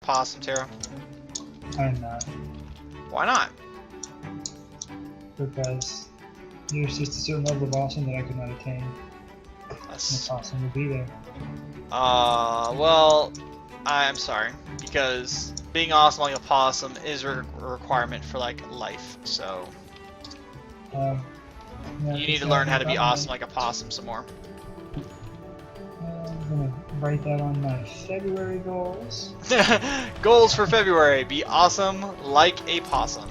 possum, Tara? I'm not. Why not? Because there's just a certain level of awesome that I could not attain. That's... The possum would be there. Well, I'm sorry, because being awesome like a possum is a requirement for like life. So Yeah, you need to learn how to be awesome like a possum some more. I'm gonna write that on my February goals. Goals for February: be awesome like a possum.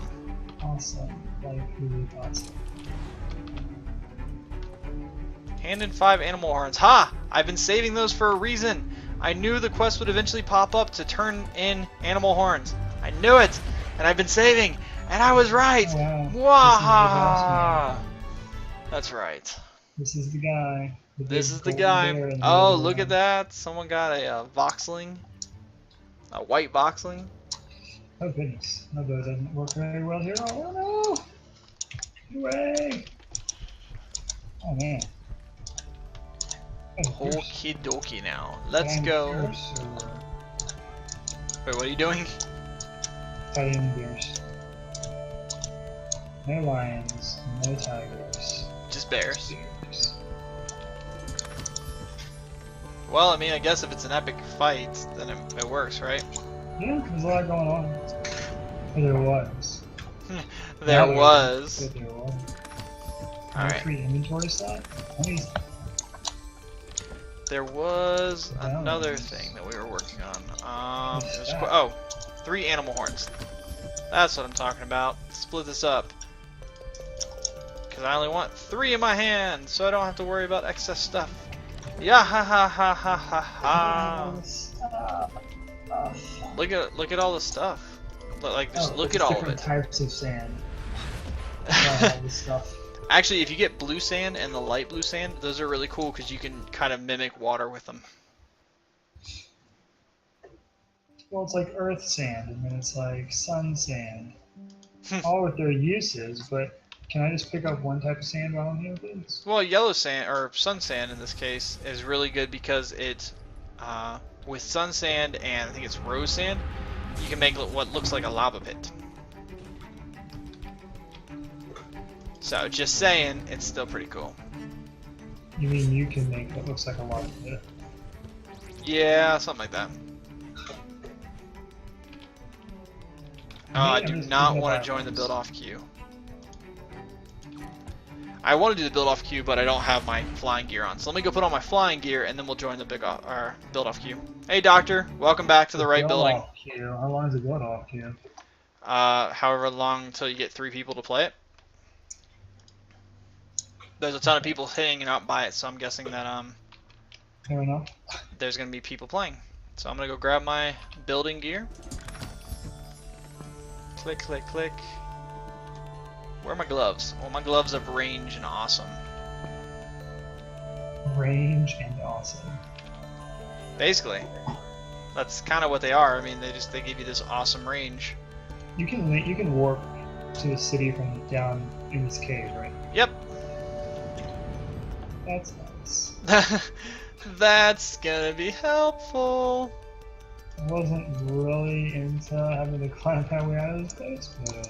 Awesome, like really awesome. Hand in 5 animal horns. Ha! I've been saving those for a reason. I knew the quest would eventually pop up to turn in animal horns. I knew it, and I've been saving, and I was right. Wow. Wahaha! That's right. This is the guy. This is the guy. Oh, look at that! Someone got a voxeling, a white voxeling. Oh goodness, my bow doesn't work very well here. Oh no! Get away! Oh man. Okie dokie now. Let's go. Wait, what are you doing? Fighting bears. No lions, no tigers. Just bears. Bears. Well, I mean, I guess if it's an epic fight, then it works, right? Yeah, there's a lot going on. But there was. There was. But there was. Alright. Free inventory slot? There was another thing that we were working on. It was 3 animal horns. That's what I'm talking about. Split this up. Because I only want 3 in my hand, so I don't have to worry about excess stuff. Yeah, ha ha ha ha ha ha. Look at all the stuff. Just look at all of it. Different types of sand. All this stuff. Actually, if you get blue sand and the light blue sand, those are really cool because you can kind of mimic water with them. Well, it's like earth sand, and then it's like sun sand. All with their uses, but can I just pick up one type of sand while I'm here, please? Well, yellow sand, or sun sand in this case, is really good because it, with sun sand and I think it's rose sand, you can make what looks like a lava pit. So, just saying, it's still pretty cool. You mean you can make what looks like a lava pit? Yeah, something like that. Oh, I do not want to join the build-off queue. I want to do the build-off queue, but I don't have my flying gear on. So let me go put on my flying gear, and then we'll join the build-off queue. Hey, Doctor. Welcome back to the right building. How long is the build-off queue? However long until you get 3 people to play it. There's a ton of people hanging out by it, so I'm guessing that Fair enough. there's gonna be people playing. So I'm gonna go grab my building gear. Click, click, click. Where are my gloves? Well, my gloves have range and awesome. Range and awesome. Basically, that's kind of what they are. I mean, they give you this awesome range. You can warp to the city from down in this cave, right? Yep. That's nice. That's gonna be helpful. I wasn't really into having to climb my way out of this place, but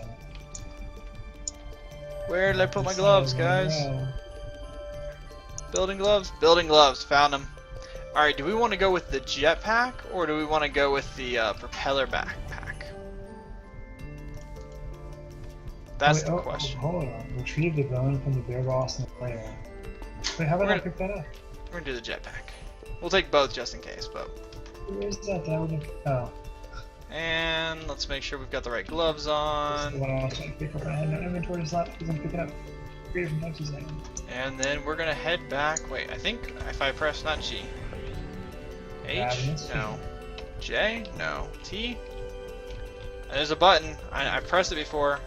where did I put my gloves, guys? Building gloves? Building gloves. Found them. Alright, do we want to go with the jetpack, or do we want to go with the propeller backpack? That's the question. Hold on. Retrieve the bone from the bear boss in the player. Wait, how about I pick that up? We're gonna do the jetpack. We'll take both just in case, but... Where's that? Oh. And let's make sure we've got the right gloves on. The one I was trying to pick up. I had no inventory slot because I'm picking up 3 different types of sand. And then we're gonna head back. Wait, I think if I press not G. H? No. J? No. T? There's a button. I pressed it before.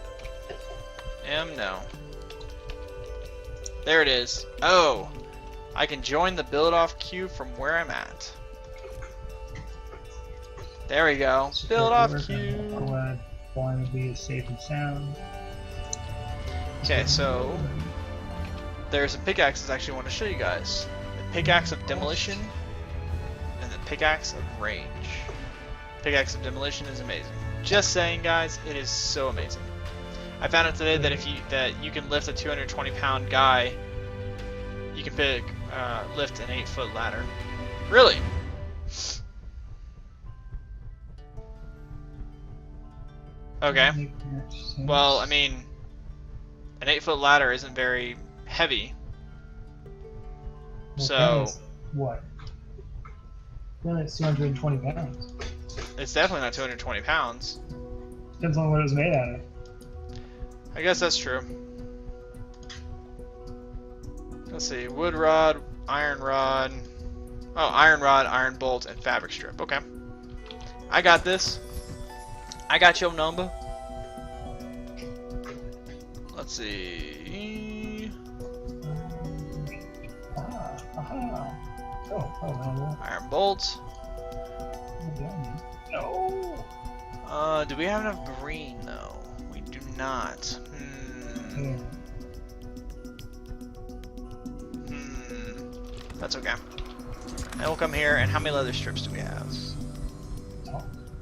M? No. There it is. Oh! I can join the build-off queue from where I'm at. There we go. Build-off queue. I'm glad flying will be safe and sound. Okay, so there's some pickaxes I actually want to show you guys. The pickaxe of demolition and the pickaxe of range. Pickaxe of Demolition is amazing. Just saying, guys, it is so amazing. I found out today that you can lift a 220-pound guy. You can lift an 8-foot ladder. Really? Okay. Well, I mean, an 8-foot ladder isn't very heavy. So. What? Really, it's 220 pounds. It's definitely not 220 pounds. Depends on what it was made out of. I guess that's true. Let's see. Wood rod, iron rod. Oh, iron rod, iron bolt, and fabric strip. Okay. I got this. I got your number. Let's see. Iron bolt. No. Do we have enough green though? We do not. That's okay. And we'll come here, and how many leather strips do we have?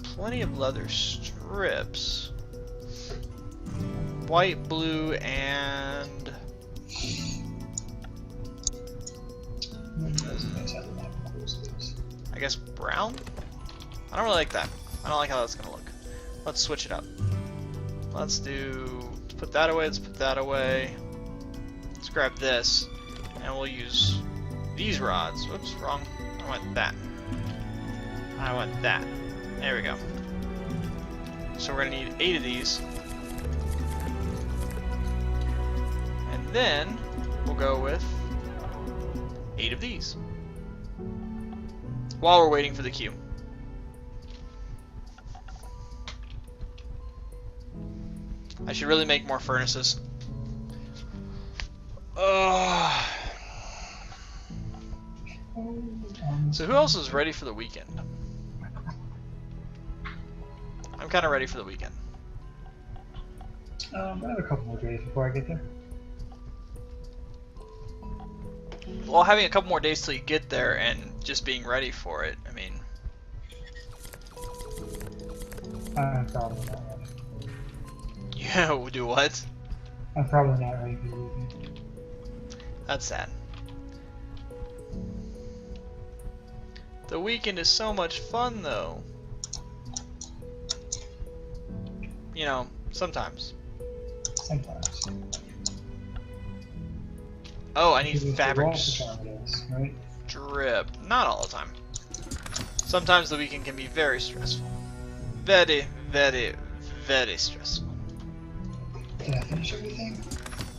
Plenty of leather strips. White, blue, and... I guess brown? I don't really like that. I don't like how that's gonna look. Let's switch it up. Let's put that away, let's put that away. Let's grab this, and we'll use these rods. Whoops, wrong. I want that. I want that. There we go. So we're gonna need 8 of these. And then we'll go with 8 of these. While we're waiting for the queue. I should really make more furnaces. So who else is ready for the weekend? I'm kind of ready for the weekend. I have a couple more days before I get there. Well, having a couple more days till you get there and just being ready for it, I mean... I'm probably not ready. Yeah, do what? I'm probably not ready for the weekend. That's sad. The weekend is so much fun, though. You know, sometimes. Sometimes. Oh, I need fabric right? strip. Not all the time. Sometimes the weekend can be very stressful. Very, very, very stressful. Did I finish everything?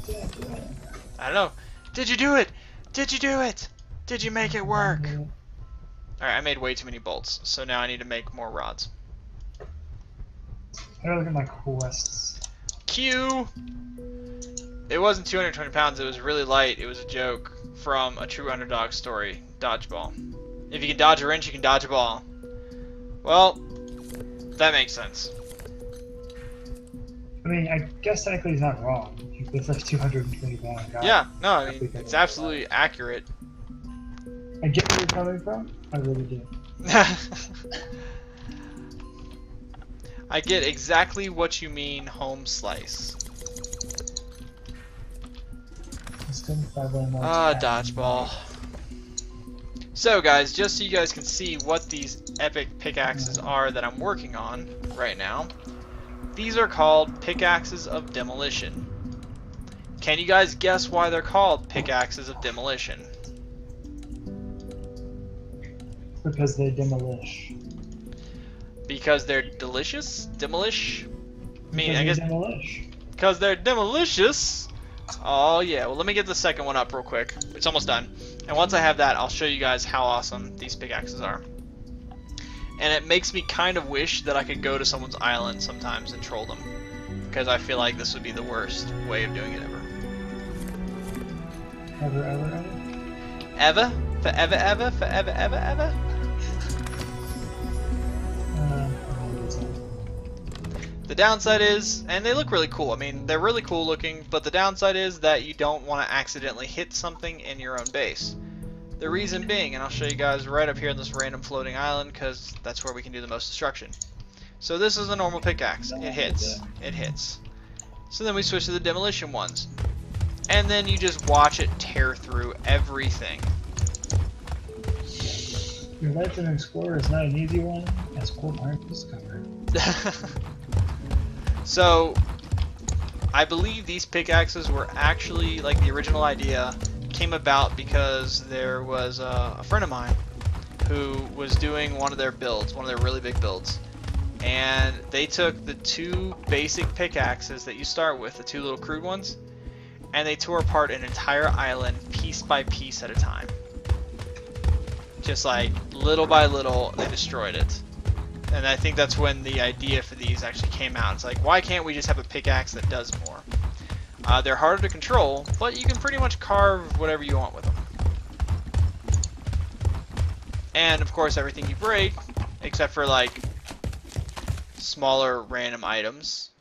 Did I do it? I don't know. Did you do it? Did you do it? Did you make it work? Alright, I made way too many bolts, so now I need to make more rods. I gotta look at my quests. Q! It wasn't 220 pounds, it was really light. It was a joke from a true underdog story, Dodgeball. If you can dodge a wrench, you can dodge a ball. Well, that makes sense. I mean, I guess technically he's not wrong. It's like 220 pound guy. Yeah, no, I mean, it's absolutely accurate. I get where you're coming from. I really do. I get exactly what you mean, home slice. Dodgeball. So guys, just so you guys can see what these epic pickaxes are that I'm working on right now, these are called pickaxes of demolition. Can you guys guess why they're called pickaxes of demolition? Because they demolish. Because they're delicious? Demolish? I mean, I guess demolish. Because they're demolicious. Oh yeah, well let me get the second one up real quick. It's almost done. And once I have that, I'll show you guys how awesome these pickaxes are. And it makes me kind of wish that I could go to someone's island sometimes and troll them. Because I feel like this would be the worst way of doing it ever. Ever, ever, ever? Ever? Forever, ever? Forever, ever, ever? The downside is, and they look really cool, I mean, they're really cool looking, but the downside is that you don't want to accidentally hit something in your own base. The reason being, and I'll show you guys right up here on this random floating island, because that's where we can do the most destruction. So this is a normal pickaxe. It hits. It hits. So then we switch to the demolition ones. And then you just watch it tear through everything. Your life as an explorer is not an easy one, as coal mines discovered. So, I believe these pickaxes were actually, like, the original idea came about because there was a friend of mine who was doing one of their builds, one of their really big builds. And they took the two basic pickaxes that you start with, the two little crude ones, and they tore apart an entire island piece by piece at a time. Just like little by little, they destroyed it. And I think that's when the idea for these actually came out. It's like, why can't we just have a pickaxe that does more? They're harder to control, but you can pretty much carve whatever you want with them. And of course, everything you break, except for like smaller random items,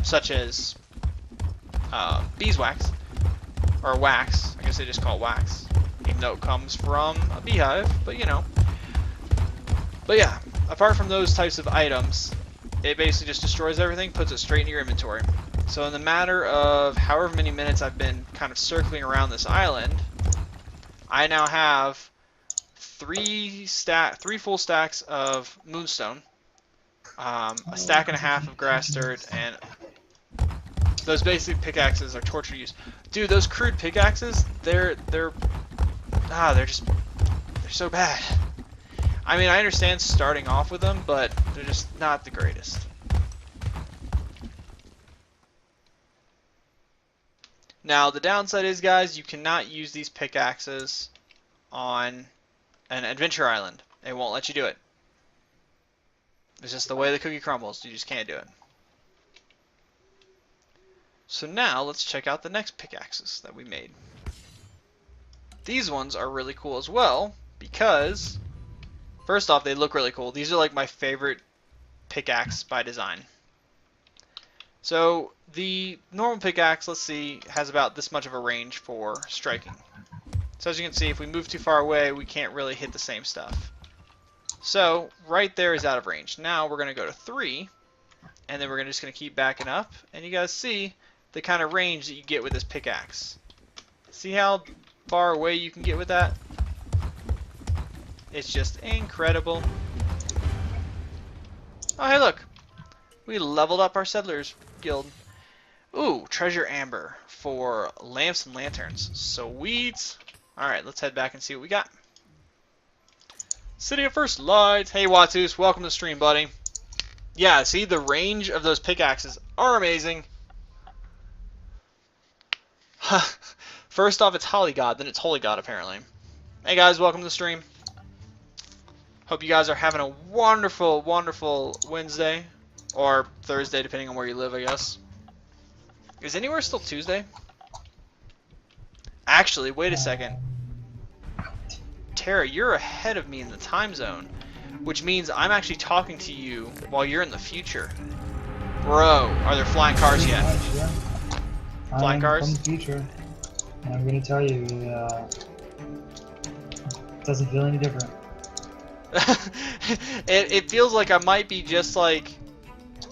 such as beeswax, or wax. I guess they just call it wax, even though it comes from a beehive, but you know. But yeah, apart from those types of items, it basically just destroys everything, puts it straight in your inventory. So in the matter of however many minutes I've been kind of circling around this island, I now have three full stacks of moonstone, a stack and a half of grass dirt, and those basic pickaxes are torture use. Dude, those crude pickaxes, they're so bad. I mean, I understand starting off with them, but they're just not the greatest. Now, the downside is, guys, you cannot use these pickaxes on an adventure island. They won't let you do it. It's just the way the cookie crumbles. You just can't do it. So now, let's check out the next pickaxes that we made. These ones are really cool as well, because first off, they look really cool. These are like my favorite pickaxe by design. So the normal pickaxe, let's see, has about this much of a range for striking. So as you can see, if we move too far away, we can't really hit the same stuff. So right there is out of range. Now we're going to go to 3, and then we're just going to keep backing up, and you guys see the kind of range that you get with this pickaxe. See how far away you can get with that? It's just incredible. Oh, hey, look. We leveled up our settlers guild. Ooh, treasure amber for lamps and lanterns. Sweet. Alright, let's head back and see what we got. City of First Light. Hey, Watus. Welcome to the stream, buddy. Yeah, see, the range of those pickaxes are amazing. First off, it's Holly God, then it's Holy God, apparently. Hey, guys. Welcome to the stream. Hope you guys are having a wonderful, wonderful Wednesday. Or Thursday, depending on where you live, I guess. Is anywhere still Tuesday? Actually, wait a second. Tara, you're ahead of me in the time zone. Which means I'm actually talking to you while you're in the future. Bro, are there flying cars yet? Yeah. Flying cars? From the future. And I'm going to tell you, it doesn't feel any different. It feels like I might be just like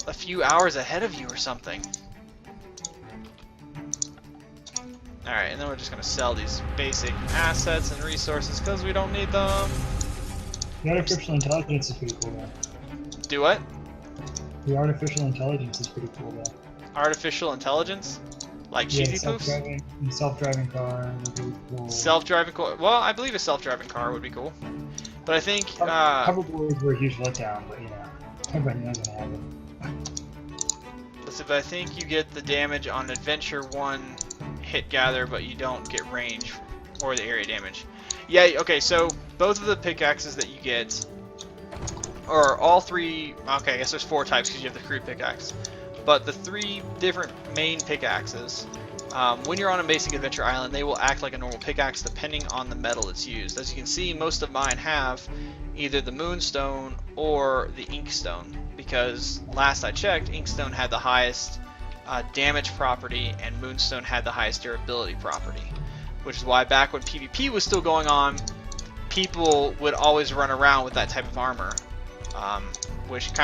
a few hours ahead of you or something. Alright, and then we're just going to sell these basic assets and resources because we don't need them. The artificial intelligence is pretty cool, though. Do what? The artificial intelligence is pretty cool, though. Artificial intelligence? Like cheesy poofs? Self-driving car would be cool. Self-driving car? Well, I believe a self-driving car would be cool. But I think... Hoverboards were a huge letdown, but you know, everybody knows how to have it. Let's see, but I think you get the damage on Adventure 1 hit gather, but you don't get range or the area damage. Yeah, okay, so both of the pickaxes that you get, or all 3, okay, I guess there's 4 types because you have the crude pickaxe, but the 3 different main pickaxes, when you're on a basic adventure island, they will act like a normal pickaxe depending on the metal that's used. As you can see, most of mine have either the moonstone or the inkstone, because last I checked, inkstone had the highest damage property and moonstone had the highest durability property. which is why back when PvP was still going on, people would always run around with that type of armor, which kind